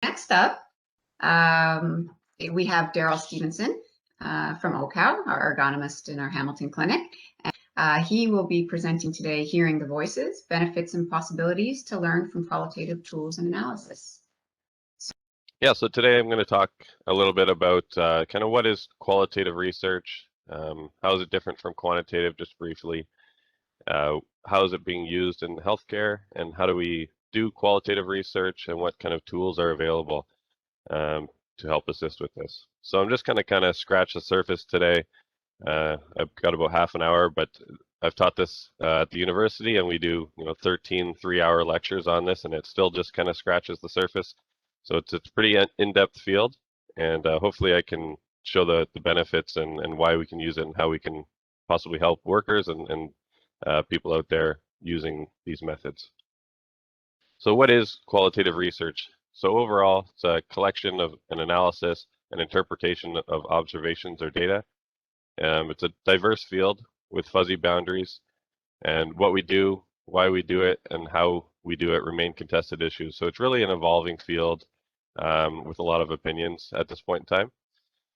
Next up, we have Daryl Stevenson from OCAL, our ergonomist in our Hamilton clinic. He will be presenting today, Hearing the Voices, Benefits and Possibilities to Learn from Qualitative Tools and Analysis. Yeah, so today I'm going to talk a little bit about kind of what is qualitative research, how is it different from quantitative, just briefly, how is it being used in healthcare, and how do we do qualitative research, and what kind of tools are available to help assist with this. So I'm just going to kind of scratch the surface today. I've got about half an hour, but I've taught this at the university, and we do 13 3-hour lectures on this, and it still just kind of scratches the surface. So it's a pretty in-depth field, and hopefully I can show the benefits and why we can use it and how we can possibly help workers and people out there using these methods. So what is qualitative research? So overall, it's a collection of an analysis and interpretation of observations or data. It's a diverse field with fuzzy boundaries, and what we do, why we do it, and how we do it remain contested issues. So it's really an evolving field with a lot of opinions at this point in time.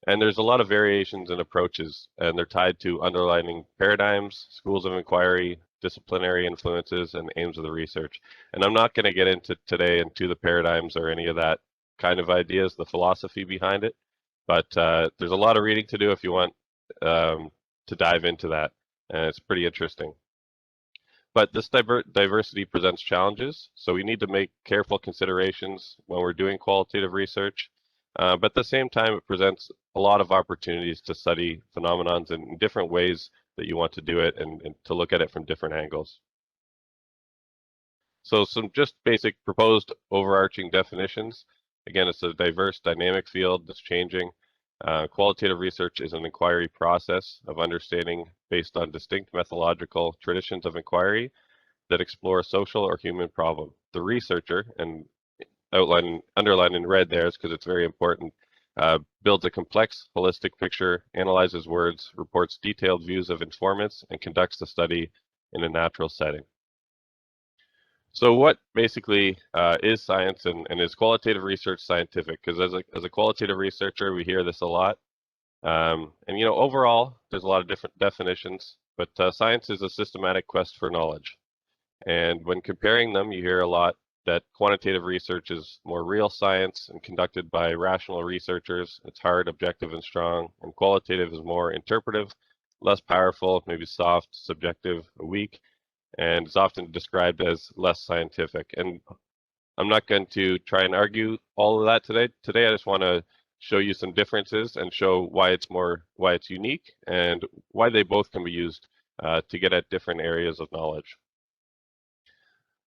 And there's a lot of variations and approaches, and they're tied to underlying paradigms, schools of inquiry, disciplinary influences, and aims of the research. And I'm not going to get into today into the paradigms or any of that kind of ideas, the philosophy behind it, but there's a lot of reading to do if you want to dive into that, and it's pretty interesting. But this diversity presents challenges, so we need to make careful considerations when we're doing qualitative research. But at the same time, it presents a lot of opportunities to study phenomenons in different ways that you want to do it and to look at it from different angles. So some just basic proposed overarching definitions. Again, it's a diverse, dynamic field that's changing. Qualitative research is an inquiry process of understanding based on distinct methodological traditions of inquiry that explore a social or human problem. The researcher, and underlined in red there is because it's very important, builds a complex, holistic picture, analyzes words, reports detailed views of informants, and conducts the study in a natural setting. So what basically is science, and is qualitative research scientific? Because as a qualitative researcher, we hear this a lot. And overall, there's a lot of different definitions, but science is a systematic quest for knowledge. And when comparing them, you hear a lot that quantitative research is more real science and conducted by rational researchers. It's hard, objective, and strong. And qualitative is more interpretive, less powerful, maybe soft, subjective, weak, and is often described as less scientific. And I'm not going to try and argue all of that today. Today, I just want to show you some differences and show why it's unique and why they both can be used to get at different areas of knowledge.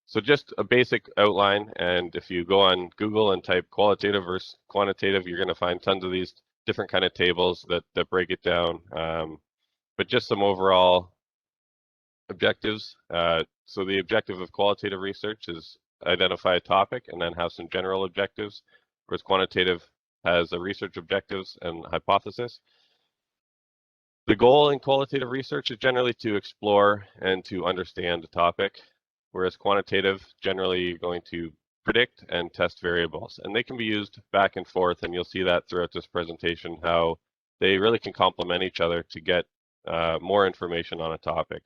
So just a basic outline, and if you go on Google and type qualitative versus quantitative, you're going to find tons of these different kind of tables that break it down. But just some overall objectives. So the objective of qualitative research is identify a topic and then have some general objectives, whereas quantitative has a research objectives and hypothesis. The goal in qualitative research is generally to explore and to understand a topic, whereas quantitative generally going to predict and test variables. And they can be used back and forth, and you'll see that throughout this presentation, how they really can complement each other to get more information on a topic.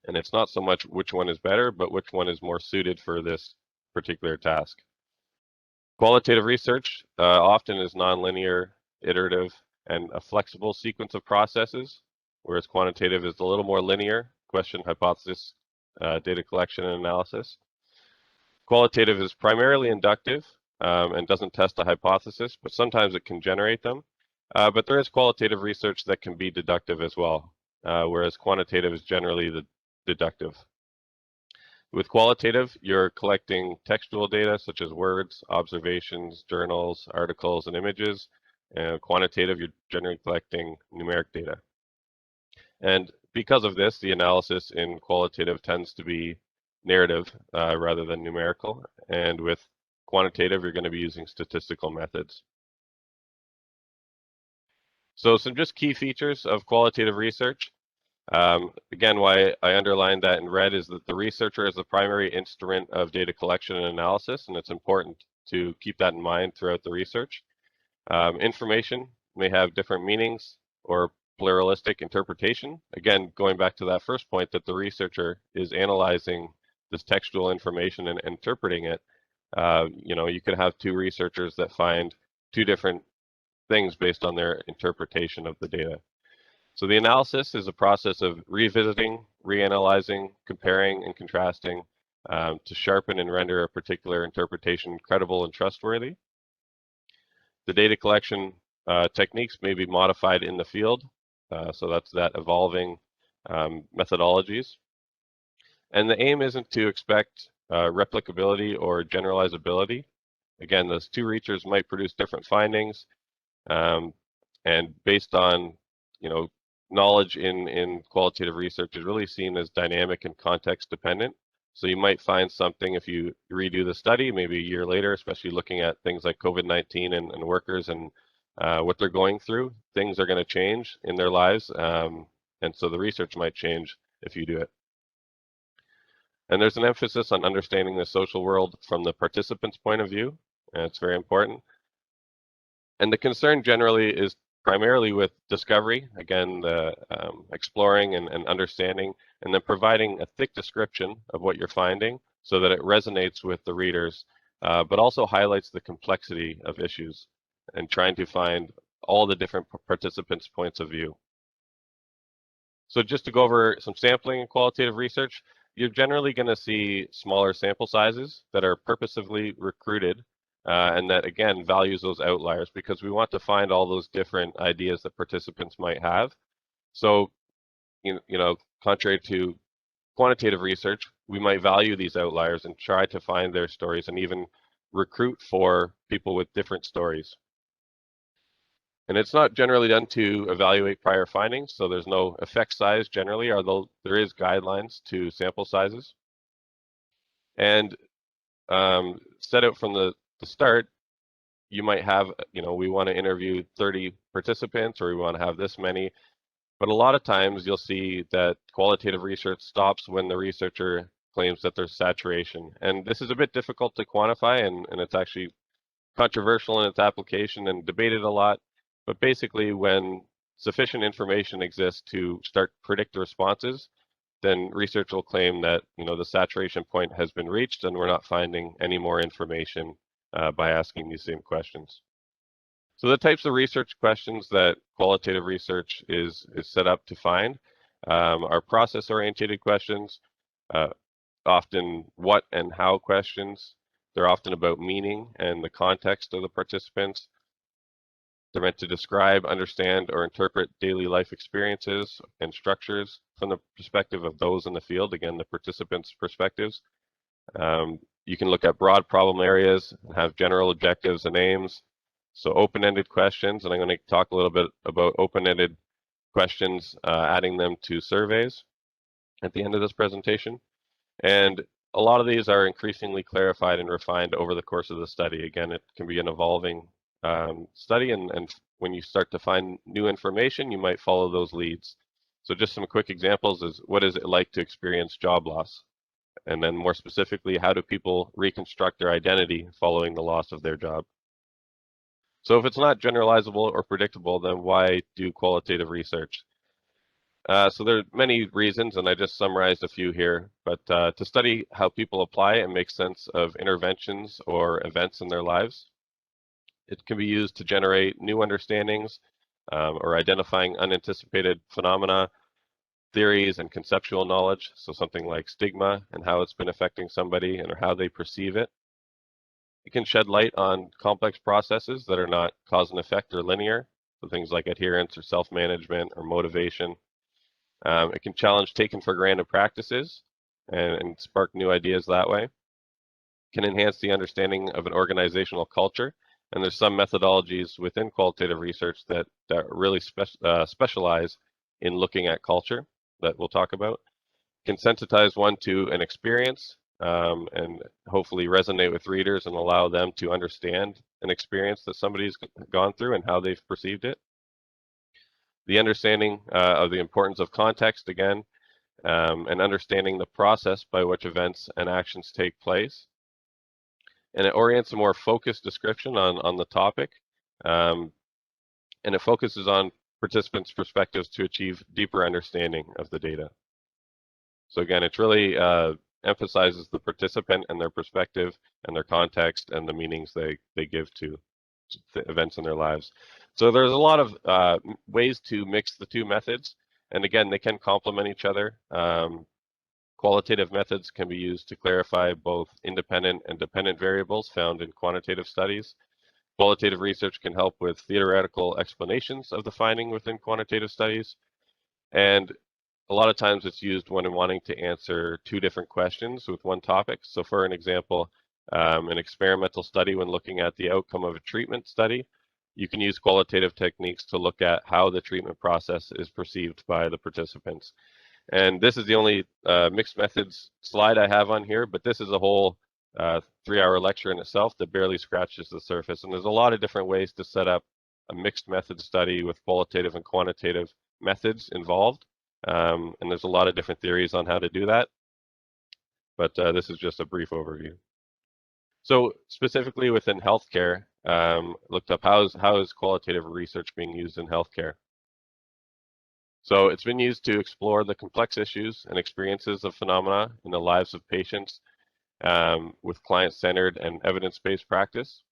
And it's not so much which one is better, but which one is more suited for this particular task. Qualitative research often is nonlinear, iterative, and a flexible sequence of processes, whereas quantitative is a little more linear, question, hypothesis, data collection and analysis. Qualitative is primarily inductive and doesn't test a hypothesis, but sometimes it can generate them. But there is qualitative research that can be deductive as well, whereas quantitative is generally the deductive. With qualitative, you're collecting textual data such as words, observations, journals, articles, and images. And quantitative, you're generally collecting numeric data. And because of this, the analysis in qualitative tends to be narrative rather than numerical. And with quantitative, you're going to be using statistical methods. So some just key features of qualitative research. Again, why I underlined that in red is that the researcher is the primary instrument of data collection and analysis, and it's important to keep that in mind throughout the research. Information may have different meanings or pluralistic interpretation. Again, going back to that first point that the researcher is analyzing this textual information and interpreting it. You could have two researchers that find two different things based on their interpretation of the data. So the analysis is a process of revisiting, reanalyzing, comparing, and contrasting to sharpen and render a particular interpretation credible and trustworthy. The data collection techniques may be modified in the field, so that's that evolving methodologies. And the aim isn't to expect replicability or generalizability. Again, those two researchers might produce different findings, and based on knowledge in qualitative research is really seen as dynamic and context dependent. So you might find something if you redo the study maybe a year later, especially looking at things like COVID-19 and workers and what they're going through. Things are going to change in their lives, and so the research might change if you do it. And there's an emphasis on understanding the social world from the participant's point of view, and it's very important. And the concern generally is primarily with discovery, again, the exploring and understanding, and then providing a thick description of what you're finding so that it resonates with the readers, but also highlights the complexity of issues and trying to find all the different participants' points of view. So just to go over some sampling in qualitative research, you're generally going to see smaller sample sizes that are purposefully recruited and that, again, values those outliers because we want to find all those different ideas that participants might have. So, contrary to quantitative research, we might value these outliers and try to find their stories and even recruit for people with different stories. And it's not generally done to evaluate prior findings, so there's no effect size generally, although there is guidelines to sample sizes. And set out from the start, you might have, we want to interview 30 participants or we want to have this many, but a lot of times you'll see that qualitative research stops when the researcher claims that there's saturation. And this is a bit difficult to quantify, and it's actually controversial in its application and debated a lot. But basically, when sufficient information exists to start predict the responses, then research will claim that the saturation point has been reached and we're not finding any more information by asking these same questions. So the types of research questions that qualitative research is set up to find are process-oriented questions, often what and how questions. They're often about meaning and the context of the participants. They're meant to describe, understand, or interpret daily life experiences and structures from the perspective of those in the field, again, the participants' perspectives. You can look at broad problem areas, have general objectives and aims. So open-ended questions, and I'm going to talk a little bit about open-ended questions, adding them to surveys at the end of this presentation. And a lot of these are increasingly clarified and refined over the course of the study. Again, it can be an evolving study, and when you start to find new information, you might follow those leads. So just some quick examples is, what is it like to experience job loss? And then more specifically, how do people reconstruct their identity following the loss of their job? So if it's not generalizable or predictable, then why do qualitative research? So there are many reasons, and I just summarized a few here, but to study how people apply and make sense of interventions or events in their lives. It can be used to generate new understandings or identifying unanticipated phenomena, theories, and conceptual knowledge. So something like stigma and how it's been affecting somebody and or how they perceive it. It can shed light on complex processes that are not cause and effect or linear. So things like adherence or self-management or motivation. It can challenge taken for granted practices and spark new ideas that way. It can enhance the understanding of an organizational culture. And there's some methodologies within qualitative research that really specialize in looking at culture that we'll talk about. Can sensitize one to an experience and hopefully resonate with readers and allow them to understand an experience that somebody's gone through and how they've perceived it. The understanding of the importance of context, again, and understanding the process by which events and actions take place. and it orients a more focused description on the topic, and it focuses on participants' perspectives to achieve deeper understanding of the data. So again, it's really emphasizes the participant and their perspective and their context and the meanings they give to the events in their lives. So there's a lot of ways to mix the two methods, and again, they can complement each other. Qualitative methods can be used to clarify both independent and dependent variables found in quantitative studies. Qualitative research can help with theoretical explanations of the finding within quantitative studies. And a lot of times it's used when wanting to answer two different questions with one topic. So for an example, an experimental study when looking at the outcome of a treatment study, you can use qualitative techniques to look at how the treatment process is perceived by the participants. And this is the only mixed methods slide I have on here, but this is a whole 3-hour lecture in itself that barely scratches the surface. And there's a lot of different ways to set up a mixed method study with qualitative and quantitative methods involved. And there's a lot of different theories on how to do that. But this is just a brief overview. So specifically within healthcare, looked up how is qualitative research being used in healthcare. So it's been used to explore the complex issues and experiences of phenomena in the lives of patients with client-centered and evidence-based practice.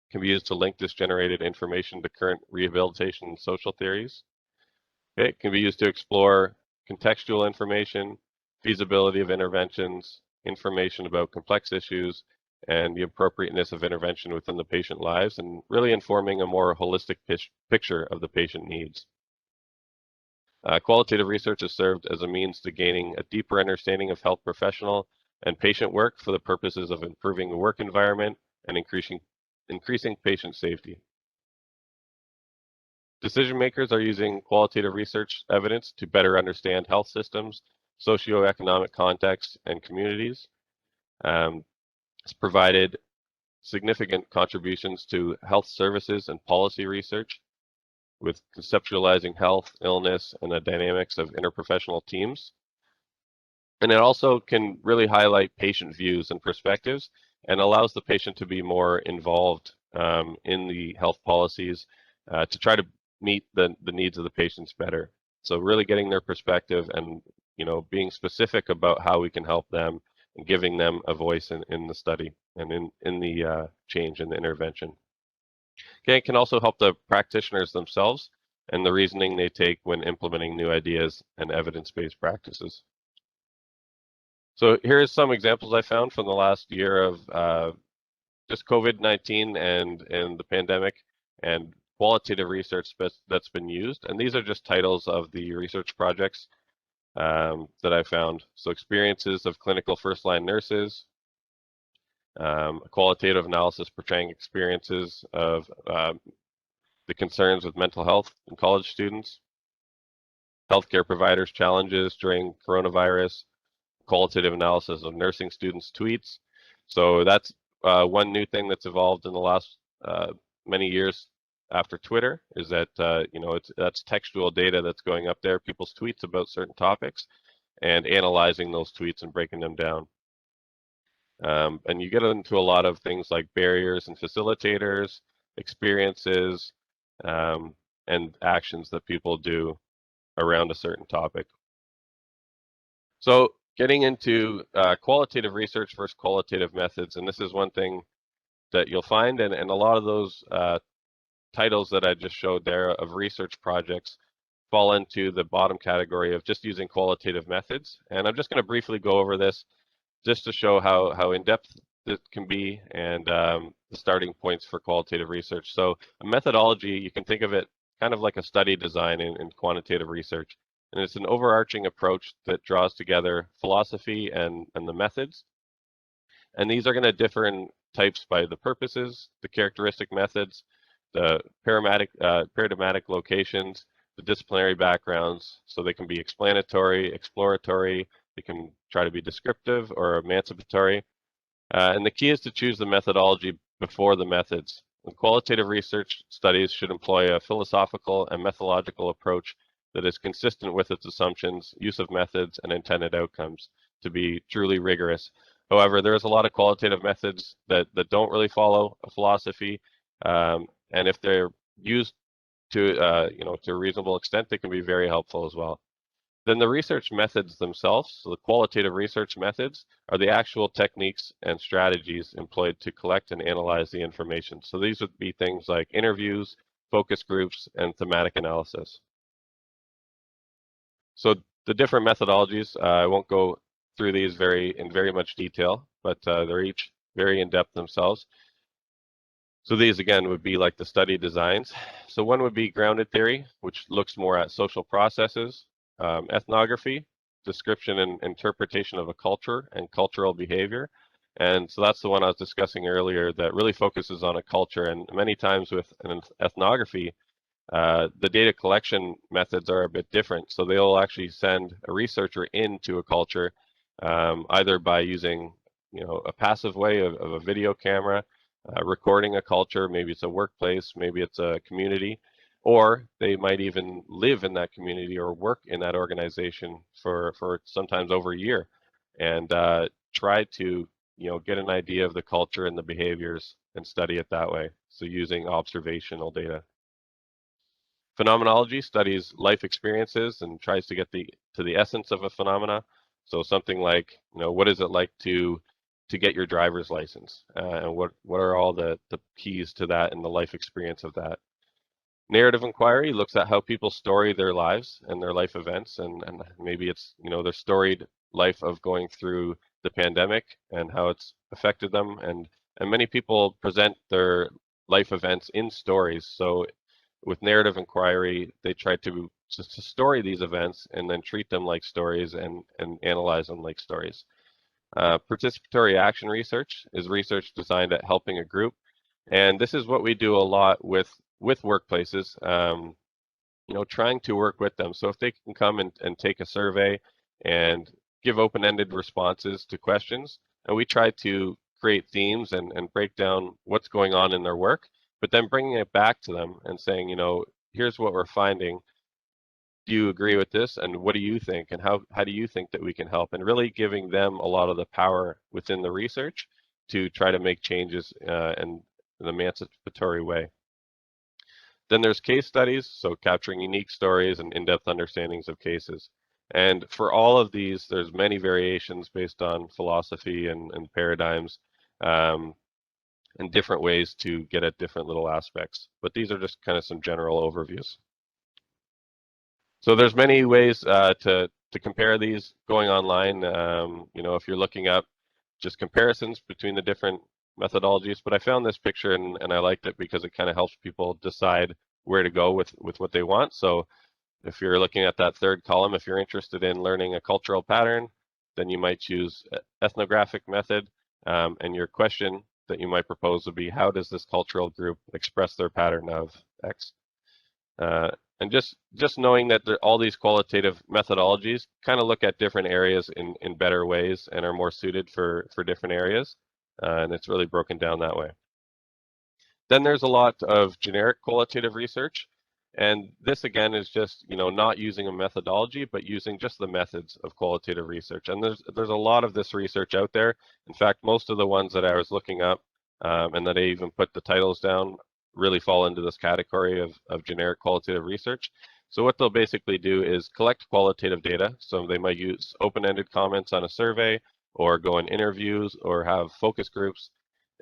It can be used to link this generated information to current rehabilitation and social theories. Okay, it can be used to explore contextual information, feasibility of interventions, information about complex issues, and the appropriateness of intervention within the patient lives, and really informing a more holistic picture of the patient needs. Qualitative research has served as a means to gaining a deeper understanding of health professional and patient work for the purposes of improving the work environment and increasing patient safety. Decision makers are using qualitative research evidence to better understand health systems, socioeconomic contexts, and communities. It's provided significant contributions to health services and policy research, with conceptualizing health, illness, and the dynamics of interprofessional teams. And it also can really highlight patient views and perspectives and allows the patient to be more involved in the health policies to try to meet the needs of the patients better. So really getting their perspective and being specific about how we can help them and giving them a voice in the study and in the change and the intervention. Okay, it can also help the practitioners themselves and the reasoning they take when implementing new ideas and evidence-based practices. So here's some examples I found from the last year of just COVID-19 and the pandemic and qualitative research that's been used. And these are just titles of the research projects that I found. So experiences of clinical first-line nurses, a qualitative analysis portraying experiences of the concerns with mental health in college students, healthcare providers' challenges during coronavirus, qualitative analysis of nursing students' tweets. So that's one new thing that's evolved in the last many years after Twitter is that that's textual data that's going up there, people's tweets about certain topics, and analyzing those tweets and breaking them down. And you get into a lot of things like barriers and facilitators, experiences, and actions that people do around a certain topic. So getting into qualitative research versus qualitative methods, and this is one thing that you'll find, and a lot of those titles that I just showed there of research projects fall into the bottom category of just using qualitative methods. And I'm just going to briefly go over this just to show how in-depth it can be and the starting points for qualitative research. So a methodology, you can think of it kind of like a study design in quantitative research. And it's an overarching approach that draws together philosophy and the methods. And these are going to differ in types by the purposes, the characteristic methods, the paradigmatic locations, the disciplinary backgrounds. So they can be explanatory, exploratory, they can try to be descriptive or emancipatory. And the key is to choose the methodology before the methods. And qualitative research studies should employ a philosophical and methodological approach that is consistent with its assumptions, use of methods, and intended outcomes to be truly rigorous. However, there's a lot of qualitative methods that don't really follow a philosophy, and if they're used to to a reasonable extent, they can be very helpful as well. Then the research methods themselves, so the qualitative research methods, are the actual techniques and strategies employed to collect and analyze the information. So these would be things like interviews, focus groups, and thematic analysis. So the different methodologies, I won't go through these in very much detail, but they're each very in-depth themselves. So these again would be like the study designs. So one would be grounded theory, which looks more at social processes, ethnography, description and interpretation of a culture and cultural behavior. And so that's the one I was discussing earlier that really focuses on a culture. And many times with an ethnography, the data collection methods are a bit different. So they'll actually send a researcher into a culture, either by using a passive way of a video camera, recording a culture, maybe it's a workplace, maybe it's a community, or they might even live in that community or work in that organization for sometimes over a year, and try to get an idea of the culture and the behaviors and study it that way. So using observational data. Phenomenology studies life experiences and tries to get to the essence of a phenomena. So something like, what is it like to get your driver's license, and what are all the keys to that and the life experience of that. Narrative inquiry looks at how people story their lives and their life events, and maybe it's their storied life of going through the pandemic and how it's affected them, and many people present their life events in stories. So with narrative inquiry, they try to story these events and then treat them like stories and analyze them like stories. Participatory action research is research designed at helping a group, and this is what we do a lot with workplaces. Trying to work with them. So if they can come and take a survey and give open-ended responses to questions, and we try to create themes and break down what's going on in their work, but then bringing it back to them and saying, here's what we're finding. Do you agree with this? And what do you think? And how do you think that we can help? And really giving them a lot of the power within the research to try to make changes in an emancipatory way. Then there's case studies, so capturing unique stories and in-depth understandings of cases. And for all of these, there's many variations based on philosophy and paradigms, and different ways to get at different little aspects. But these are just kind of some general overviews. So there's many ways to compare these going online. If you're looking up just comparisons between the different methodologies, but I found this picture and I liked it because it kind of helps people decide where to go with what they want. So if you're looking at that third column, if you're interested in learning a cultural pattern, then you might choose ethnographic method, and your question that you might propose would be, how does this cultural group express their pattern of X? And just knowing that all these qualitative methodologies kind of look at different areas in better ways and are more suited for different areas, and it's really broken down that way. Then there's a lot of generic qualitative research, and this again is just not using a methodology, but using just the methods of qualitative research. And there's a lot of this research out there. In fact, most of the ones that I was looking up and that I even put the titles down really fall into this category of generic qualitative research. So what they'll basically do is collect qualitative data. So they might use open-ended comments on a survey, or go in interviews, or have focus groups,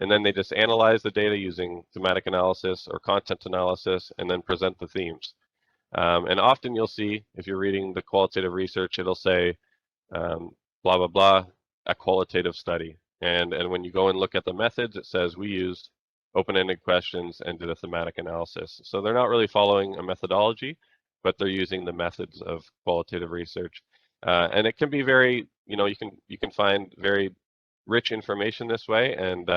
and then they just analyze the data using thematic analysis or content analysis, and then present the themes. And often you'll see, if you're reading the qualitative research, it'll say blah, blah, blah, a qualitative study. And when you go and look at the methods, it says we used open-ended questions and did a thematic analysis. So they're not really following a methodology, but they're using the methods of qualitative research. And it can be very, you can find very rich information this way, and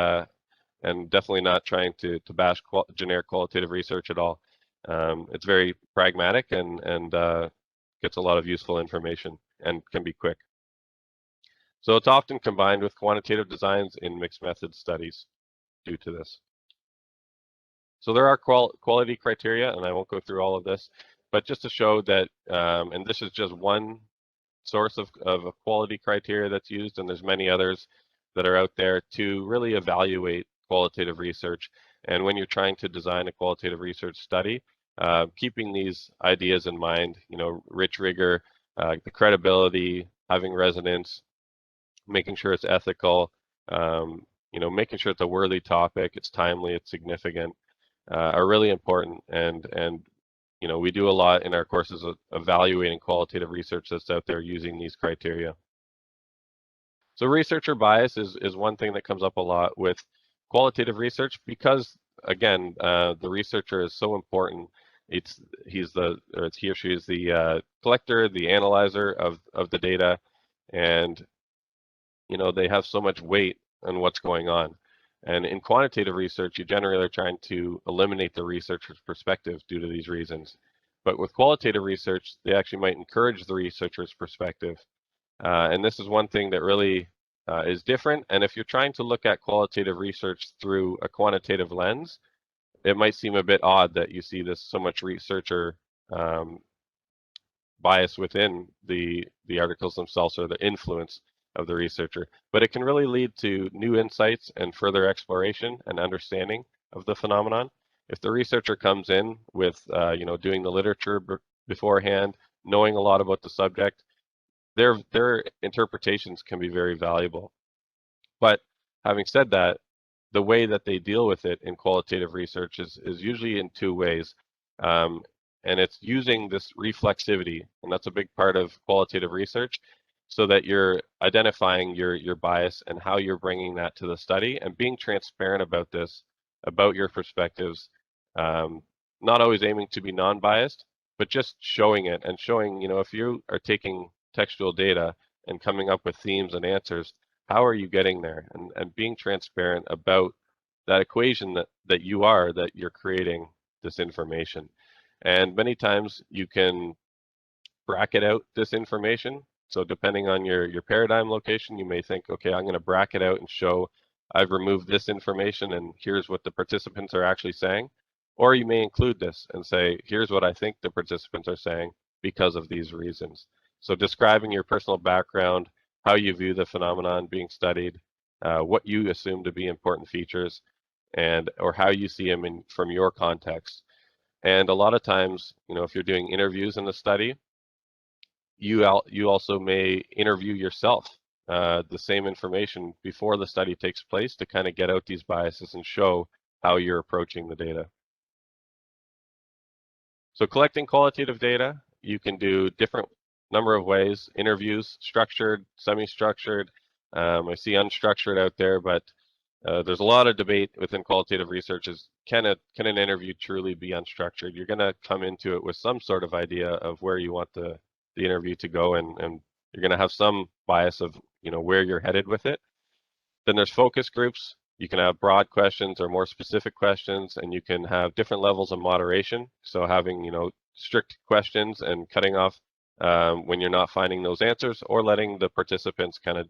definitely not trying to bash generic qualitative research at all. It's very pragmatic and gets a lot of useful information and can be quick. So it's often combined with quantitative designs in mixed method studies due to this. So there are quality criteria, and I won't go through all of this, but just to show that, and this is just one source of a quality criteria that's used, and there's many others. that are out there to really evaluate qualitative research. And when you're trying to design a qualitative research study, keeping these ideas in mind, rich rigor, the credibility, having resonance, making sure it's ethical, making sure it's a worthy topic, it's timely, it's significant, are really important. And we do a lot in our courses of evaluating qualitative research that's out there using these criteria. So researcher bias is one thing that comes up a lot with qualitative research because, again, the researcher is so important. It's he or she is the collector, the analyzer of the data, and they have so much weight on what's going on. And in quantitative research, you generally are trying to eliminate the researcher's perspective due to these reasons. But with qualitative research, they actually might encourage the researcher's perspective. And this is one thing that really is different. And if you're trying to look at qualitative research through a quantitative lens, it might seem a bit odd that you see this so much researcher bias within the articles themselves or the influence of the researcher. But it can really lead to new insights and further exploration and understanding of the phenomenon. If the researcher comes in with doing the literature beforehand, knowing a lot about the subject, their interpretations can be very valuable. But having said that, the way that they deal with it in qualitative research is usually in two ways. And it's using this reflexivity, and that's a big part of qualitative research, so that you're identifying your bias and how you're bringing that to the study and being transparent about this, about your perspectives, not always aiming to be non-biased, but just showing it and showing, if you are taking textual data and coming up with themes and answers, how are you getting there? And being transparent about that equation that you're creating this information. And many times you can bracket out this information. So depending on your paradigm location, you may think, okay, I'm going to bracket out and show I've removed this information and here's what the participants are actually saying. Or you may include this and say, here's what I think the participants are saying because of these reasons. So describing your personal background, how you view the phenomenon being studied, what you assume to be important features, or how you see them from your context. And a lot of times, if you're doing interviews in the study, you also may interview yourself the same information before the study takes place to kind of get out these biases and show how you're approaching the data. So collecting qualitative data, you can do different number of ways: interviews, structured, semi-structured. I see unstructured out there, but there's a lot of debate within qualitative research is can an interview truly be unstructured? You're going to come into it with some sort of idea of where you want the interview to go, and you're going to have some bias of where you're headed with it. Then there's focus groups. You can have broad questions or more specific questions, and you can have different levels of moderation. So having strict questions and cutting off when you're not finding those answers, or letting the participants kind of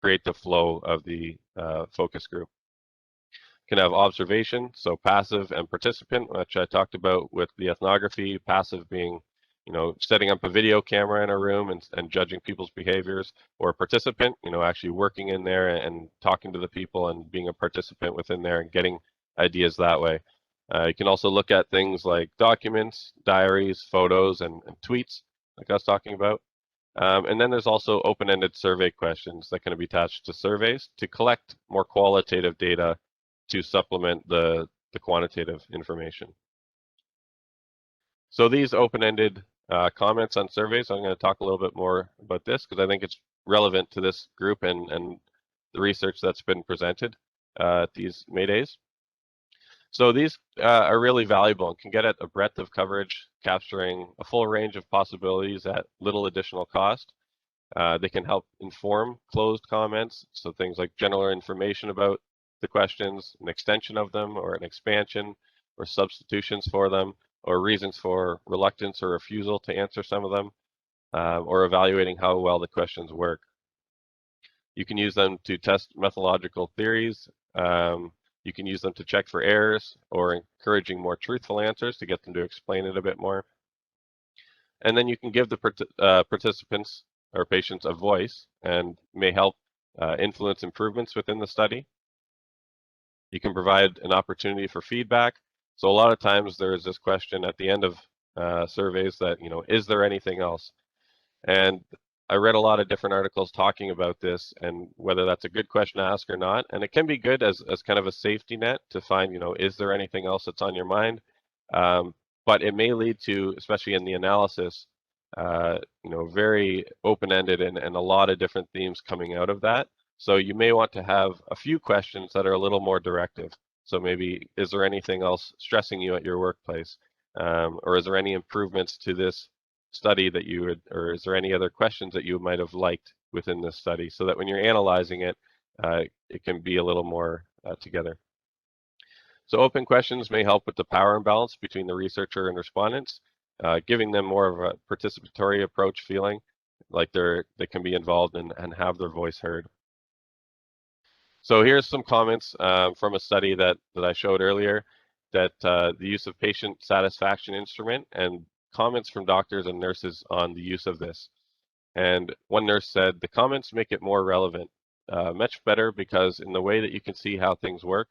create the flow of the focus group. You can have observation, so passive and participant, which I talked about with the ethnography. Passive being setting up a video camera in a room and judging people's behaviors, or a participant, actually working in there and talking to the people and being a participant within there and getting ideas that way. You can also look at things like documents, diaries, photos, and tweets, like I was talking about. And then there's also open-ended survey questions that can be attached to surveys to collect more qualitative data to supplement the quantitative information. So these open-ended comments on surveys, I'm going to talk a little bit more about this because I think it's relevant to this group and the research that's been presented at these May Days. So these are really valuable and can get at a breadth of coverage, capturing a full range of possibilities at little additional cost. They can help inform closed comments, so things like general information about the questions, an extension of them, or an expansion, or substitutions for them, or reasons for reluctance or refusal to answer some of them, or evaluating how well the questions work. You can use them to test methodological theories. You can use them to check for errors or encouraging more truthful answers to get them to explain it a bit more. And then you can give the participants or patients a voice and may help influence improvements within the study. You can provide an opportunity for feedback. So a lot of times there is this question at the end of surveys that, is there anything else? And I read a lot of different articles talking about this and whether that's a good question to ask or not. And it can be good as kind of a safety net to find, is there anything else that's on your mind? But it may lead to, especially in the analysis, very open-ended and a lot of different themes coming out of that. So you may want to have a few questions that are a little more directive. So maybe, is there anything else stressing you at your workplace? Or is there any improvements to this study that you would, or is there any other questions that you might have liked within this study, so that when you're analyzing it, it can be a little more together. So open questions may help with the power imbalance between the researcher and respondents, giving them more of a participatory approach, feeling like they can be involved and have their voice heard. So here's some comments from a study that I showed earlier, that the use of patient satisfaction instrument, and comments from doctors and nurses on the use of this. And one nurse said, the comments make it more relevant, much better, because in the way that you can see how things work,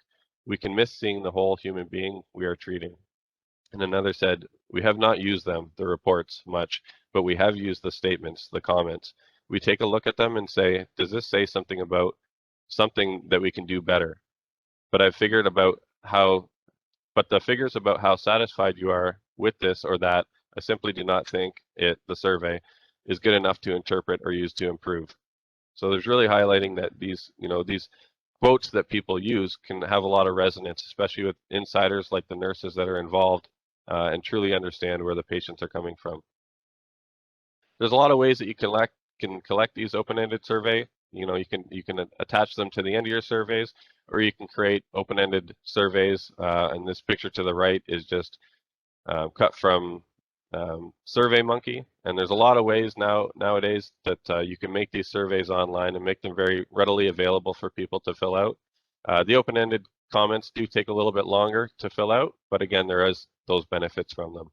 we can miss seeing the whole human being we are treating. And another said, we have not used them, the reports, much, but we have used the statements, the comments. We take a look at them and say, does this say something about something that we can do better? But I've figured about how, but the figures about how satisfied you are with this or that, I simply do not think the survey is good enough to interpret or use to improve. So there's really highlighting that these quotes that people use can have a lot of resonance, especially with insiders like the nurses that are involved and truly understand where the patients are coming from. There's a lot of ways that you can collect these open-ended survey. You can attach them to the end of your surveys, or you can create open-ended surveys. And this picture to the right is just cut from SurveyMonkey. And there's a lot of ways nowadays that you can make these surveys online and make them very readily available for people to fill out. The open-ended comments do take a little bit longer to fill out, but again, there is those benefits from them.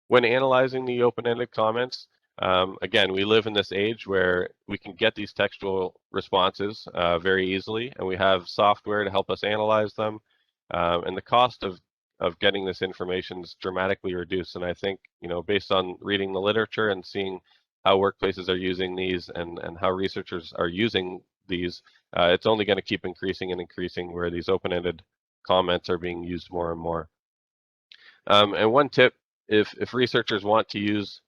When analyzing the open-ended comments, again, we live in this age where we can get these textual responses very easily, and we have software to help us analyze them. And the cost of getting this information is dramatically reduced. And I think, based on reading the literature and seeing how workplaces are using these and how researchers are using these, it's only going to keep increasing and increasing, where these open-ended comments are being used more and more. And one tip, if researchers want to use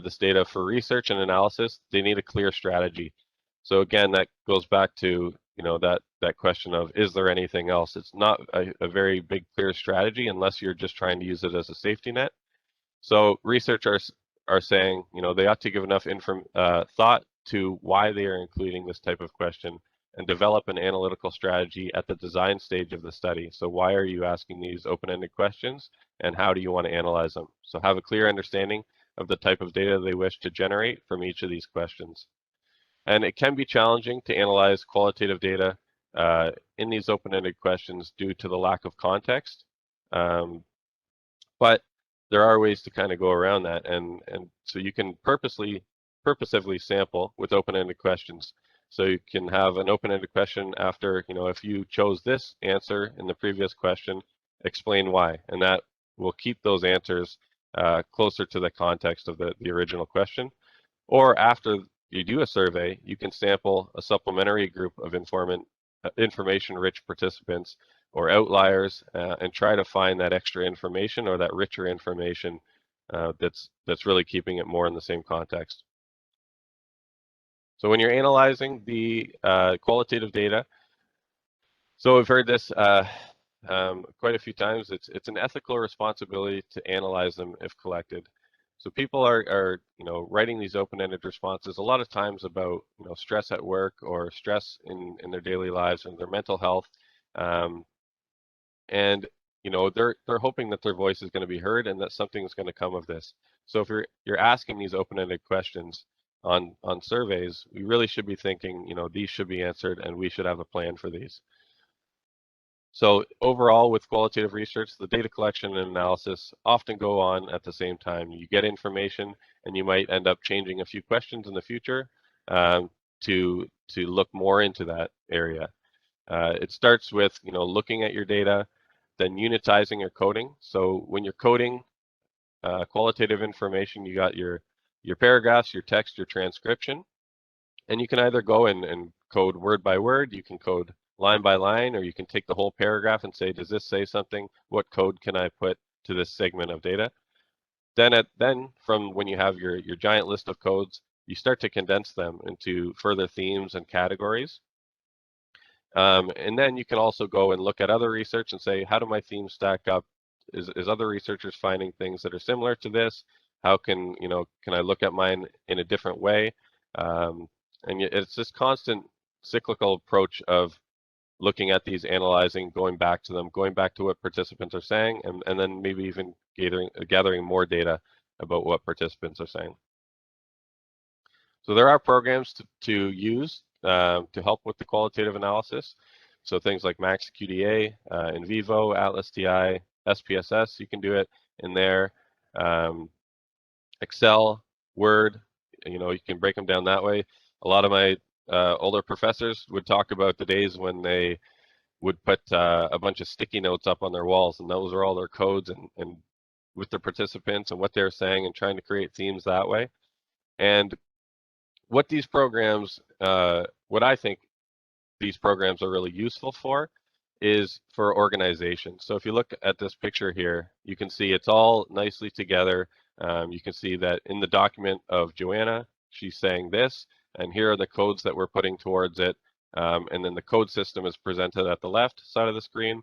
this data for research and analysis, they need a clear strategy. So again, that goes back to that question of, is there anything else? It's not a very big, clear strategy unless you're just trying to use it as a safety net. So researchers are saying, they ought to give enough thought to why they are including this type of question and develop an analytical strategy at the design stage of the study. So why are you asking these open-ended questions, and how do you want to analyze them? So have a clear understanding of the type of data they wish to generate from each of these questions. And it can be challenging to analyze qualitative data in these open-ended questions due to the lack of context. But there are ways to kind of go around that. And so you can purposively sample with open-ended questions. So you can have an open-ended question after, if you chose this answer in the previous question, explain why. And that will keep those answers closer to the context of the original question. Or after you do a survey, you can sample a supplementary group of information-rich participants or outliers and try to find that extra information or that richer information that's really keeping it more in the same context. So when you're analyzing the qualitative data, so we've heard this quite a few times, it's an ethical responsibility to analyze them if collected. So people are writing these open-ended responses a lot of times about stress at work or stress in their daily lives and their mental health, and they're hoping that their voice is going to be heard and that something is going to come of this. So if you're asking these open-ended questions on surveys, we really should be thinking these should be answered and we should have a plan for these. So overall, with qualitative research, the data collection and analysis often go on at the same time. You get information and you might end up changing a few questions in the future, to look more into that area. It starts with looking at your data, then unitizing your coding. So when you're coding qualitative information, you got your paragraphs, your text, your transcription, and you can either go and code word by word, you can code line by line, or you can take the whole paragraph and say, does this say something? What code can I put to this segment of data? Then from when you have your giant list of codes, you start to condense them into further themes and categories. And then you can also go and look at other research and say, how do my themes stack up? Is other researchers finding things that are similar to this? How can I look at mine in a different way? And it's this constant cyclical approach of looking at these, analyzing, going back to them, going back to what participants are saying, and then maybe even gathering more data about what participants are saying. So there are programs to use to help with the qualitative analysis. So things like MaxQDA, NVivo, Atlas TI, SPSS, you can do it in there. Excel, Word, you can break them down that way. A lot of my older professors would talk about the days when they would put a bunch of sticky notes up on their walls, and those are all their codes and with their participants and what they're saying, and trying to create themes that way. And what these programs, what I think these programs are really useful for is for organization. So if you look at this picture here, you can see it's all nicely together. You can see that in the document of Joanna, she's saying this, and here are the codes that we're putting towards it. And then the code system is presented at the left side of the screen.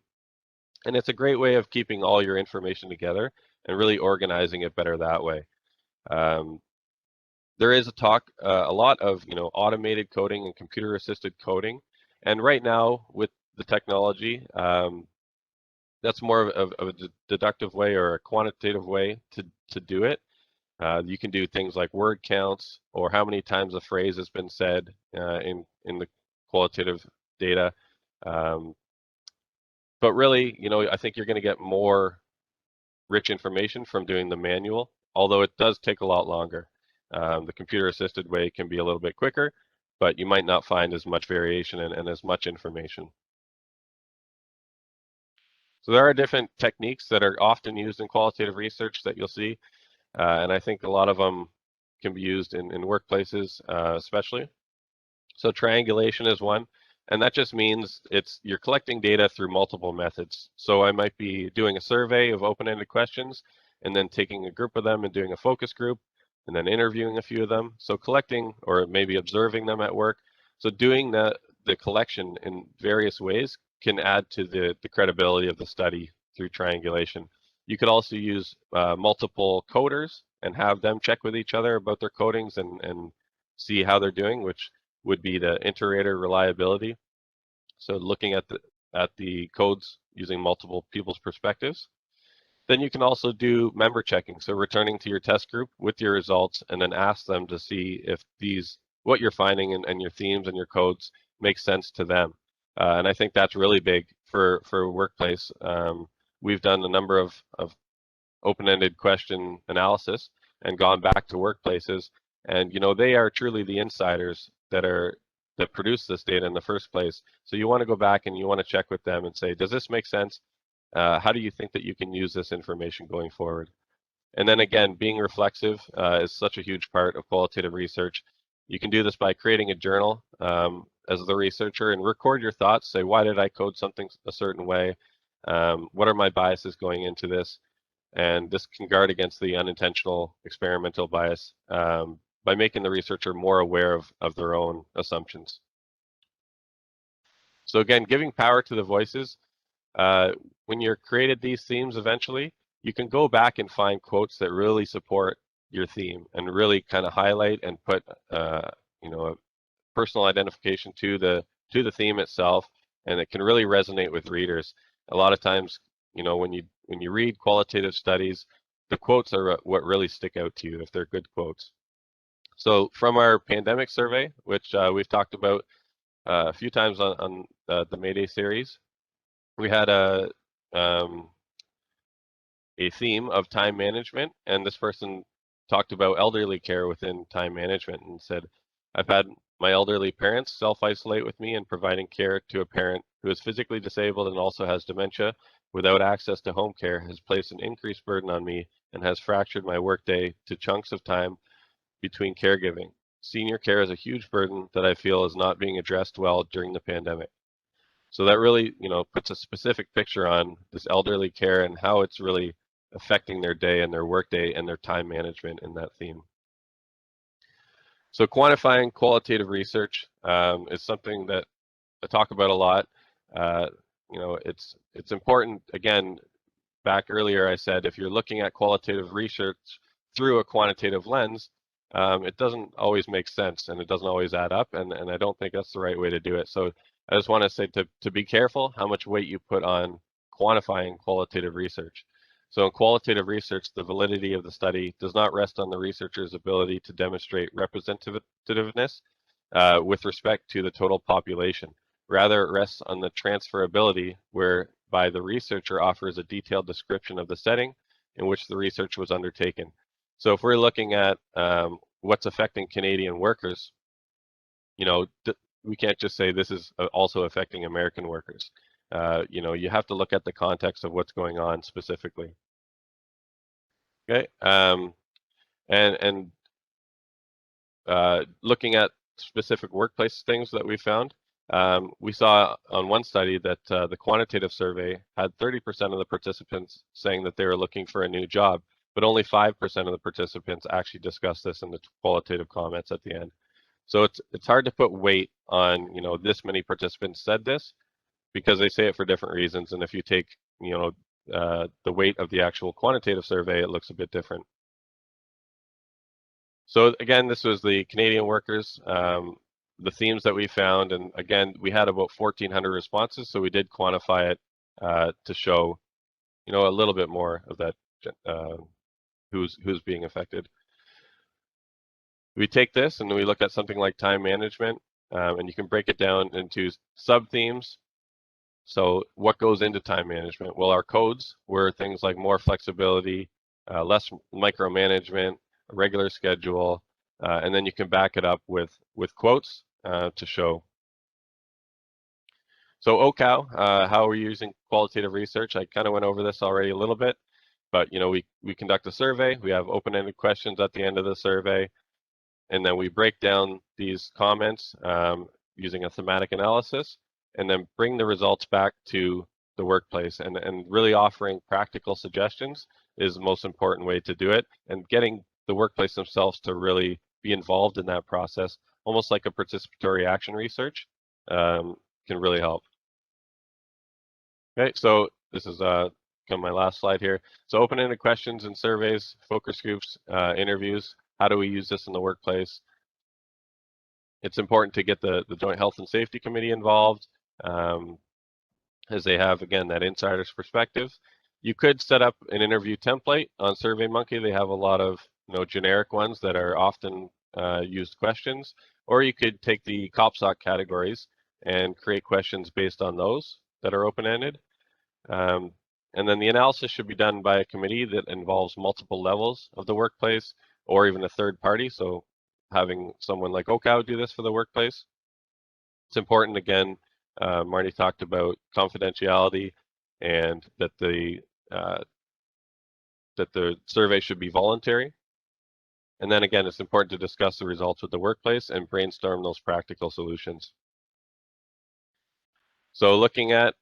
And it's a great way of keeping all your information together and really organizing it better that way. There is a lot of automated coding and computer-assisted coding, and right now with the technology, that's more of a deductive way or a quantitative way to do it. You can do things like word counts or how many times a phrase has been said in the qualitative data. But really, I think you're going to get more rich information from doing the manual, although it does take a lot longer. The computer-assisted way can be a little bit quicker, but you might not find as much variation and as much information. So there are different techniques that are often used in qualitative research that you'll see, and I think a lot of them can be used in workplaces especially. So triangulation is one, and that just means you're collecting data through multiple methods. So I might be doing a survey of open-ended questions and then taking a group of them and doing a focus group and then interviewing a few of them. So collecting or maybe observing them at work. So doing the collection in various ways can add to the credibility of the study through triangulation. You could also use multiple coders and have them check with each other about their codings and see how they're doing, which would be the inter-rater reliability. So looking at the codes using multiple people's perspectives. Then you can also do member checking, so returning to your test group with your results and then ask them to see if what you're finding and your themes and your codes make sense to them. And I think that's really big for workplace. We've done a number of open-ended question analysis and gone back to workplaces, and they are truly the insiders that produce this data in the first place. So you want to go back and you want to check with them and say, does this make sense? How do you think that you can use this information going forward? And then again, being reflexive is such a huge part of qualitative research. You can do this by creating a journal as the researcher and record your thoughts. Say, why did I code something a certain way? What are my biases going into this? And this can guard against the unintentional experimental bias by making the researcher more aware of their own assumptions. So again, giving power to the voices. When you're created these themes eventually, you can go back and find quotes that really support your theme and really kind of highlight and put a personal identification to the theme itself, and it can really resonate with readers. A lot of times, when you read qualitative studies, the quotes are what really stick out to you if they're good quotes. So from our pandemic survey, which we've talked about a few times on the Mayday series, we had a theme of time management, and this person talked about elderly care within time management and said, I've had My elderly parents self-isolate with me, and providing care to a parent who is physically disabled and also has dementia without access to home care has placed an increased burden on me and has fractured my workday to chunks of time between caregiving. Senior care is a huge burden that I feel is not being addressed well during the pandemic. So that really, puts a specific picture on this elderly care and how it's really affecting their day and their workday and their time management in that theme. So quantifying qualitative research is something that I talk about a lot. It's important. Again, back earlier I said if you're looking at qualitative research through a quantitative lens, it doesn't always make sense and it doesn't always add up, and I don't think that's the right way to do it. So I just want to say to be careful how much weight you put on quantifying qualitative research. So in qualitative research, the validity of the study does not rest on the researcher's ability to demonstrate representativeness with respect to the total population. Rather, it rests on the transferability, whereby the researcher offers a detailed description of the setting in which the research was undertaken. So if we're looking at what's affecting Canadian workers, we can't just say this is also affecting American workers. You have to look at the context of what's going on specifically. Okay, and looking at specific workplace things that we found, we saw on one study that the quantitative survey had 30% of the participants saying that they were looking for a new job, but only 5% of the participants actually discussed this in the qualitative comments at the end. So it's hard to put weight on, this many participants said this, because they say it for different reasons. And if you take, the weight of the actual quantitative survey, it looks a bit different. So again, this was the Canadian workers, the themes that we found, and again, we had about 1,400 responses, so we did quantify it to show, a little bit more of that, who's being affected. We take this and we look at something like time management, and you can break it down into sub-themes. So what goes into time management? Well, our codes were things like more flexibility, less micromanagement, a regular schedule, and then you can back it up with quotes to show. So OCOW, how we're using qualitative research, I kind of went over this already a little bit, but we conduct a survey, we have open-ended questions at the end of the survey, and then we break down these comments using a thematic analysis, and then bring the results back to the workplace, and really offering practical suggestions is the most important way to do it, and getting the workplace themselves to really be involved in that process, almost like a participatory action research, can really help. Okay, so this is kind of my last slide here. So open-ended questions and surveys, focus groups, interviews. How do we use this in the workplace? It's important to get the Joint Health and Safety Committee involved, as they have, again, that insider's perspective. You could set up an interview template on SurveyMonkey. They have a lot of generic ones that are often used questions, or you could take the COPSOC categories and create questions based on those that are open-ended. And then the analysis should be done by a committee that involves multiple levels of the workplace, or even a third party. So having someone like OCOW do this for the workplace. It's important, again, Marty talked about confidentiality, and that the survey should be voluntary. And then again, it's important to discuss the results with the workplace and brainstorm those practical solutions. So looking at,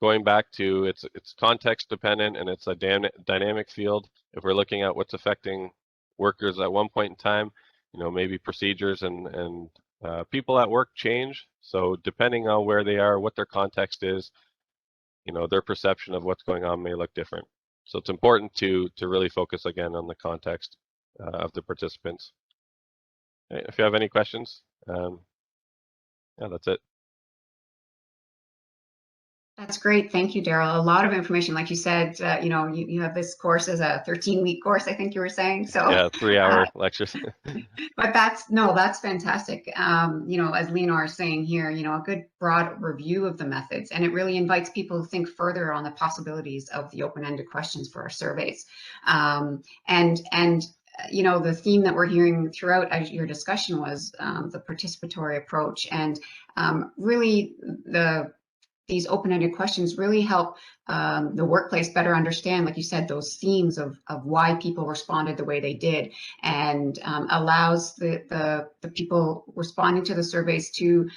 going back to it's context dependent, and it's a dynamic field. If we're looking at what's affecting workers at one point in time, maybe procedures and people at work change. So depending on where they are, what their context is, their perception of what's going on may look different. So it's important to really focus again on the context of the participants. Okay, if you have any questions, yeah, that's it. That's great. Thank you, Daryl. A lot of information, like you said, you have this course as a 13-week course, I think you were saying. So yeah, 3-hour lectures. But that's fantastic. As Leonor is saying here, a good broad review of the methods, and it really invites people to think further on the possibilities of the open-ended questions for our surveys. And you know, the theme that we're hearing throughout your discussion was the participatory approach, and really these open-ended questions really help the workplace better understand, like you said, those themes of why people responded the way they did, and allows the people responding to the surveys to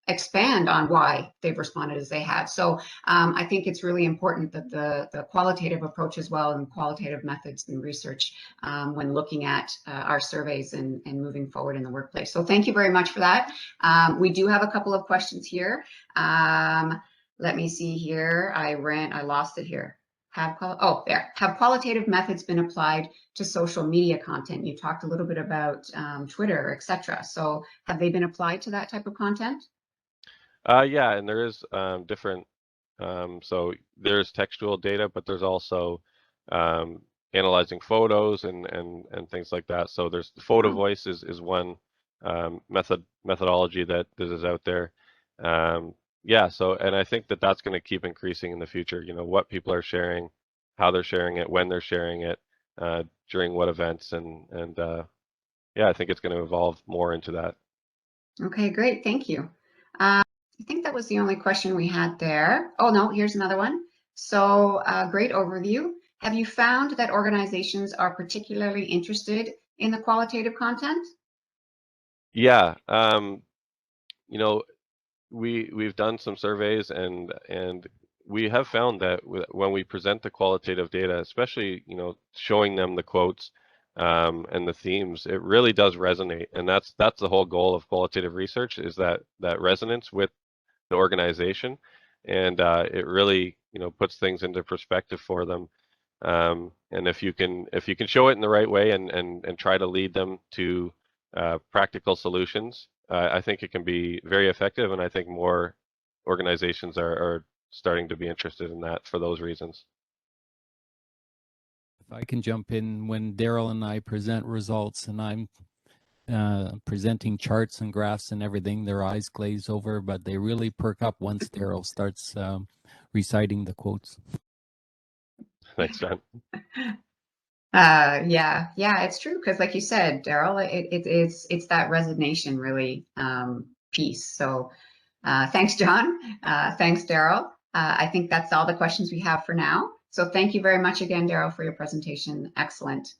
expand on why they've responded as they have. So I think it's really important that the qualitative approach as well, and qualitative methods and research when looking at our surveys and moving forward in the workplace. So thank you very much for that. We do have a couple of questions here. Let me see here. I lost it here. Have qualitative methods been applied to social media content? You talked a little bit about Twitter, etc. So have they been applied to that type of content? Yeah, and there is different. So there's textual data, but there's also analyzing photos and things like that. So there's the photo voice is one methodology that is out there. Yeah, so, and I think that that's going to keep increasing in the future. You know, what people are sharing, how they're sharing it, when they're sharing it, during what events, and yeah, I think it's going to evolve more into that. Okay, great, thank you. I think that was the only question we had there. Oh no, here's another one. So great overview. Have you found that organizations are particularly interested in the qualitative content? Yeah, you know, we've done some surveys, and we have found that when we present the qualitative data, especially, you know, showing them the quotes and the themes, it really does resonate, and that's the whole goal of qualitative research, is that resonance with the organization, and it really, you know, puts things into perspective for them. And if you can show it in the right way and try to lead them to practical solutions, I think it can be very effective, and I think more organizations are starting to be interested in that for those reasons. If I can jump in, when Daryl and I present results and I'm presenting charts and graphs and everything, their eyes glaze over, but they really perk up once Daryl starts reciting the quotes. Thanks, John. Yeah, it's true, because like you said, Daryl, it's that resignation really piece. So thanks, John. Thanks, Daryl. I think that's all the questions we have for now. So thank you very much again, Daryl, for your presentation. Excellent.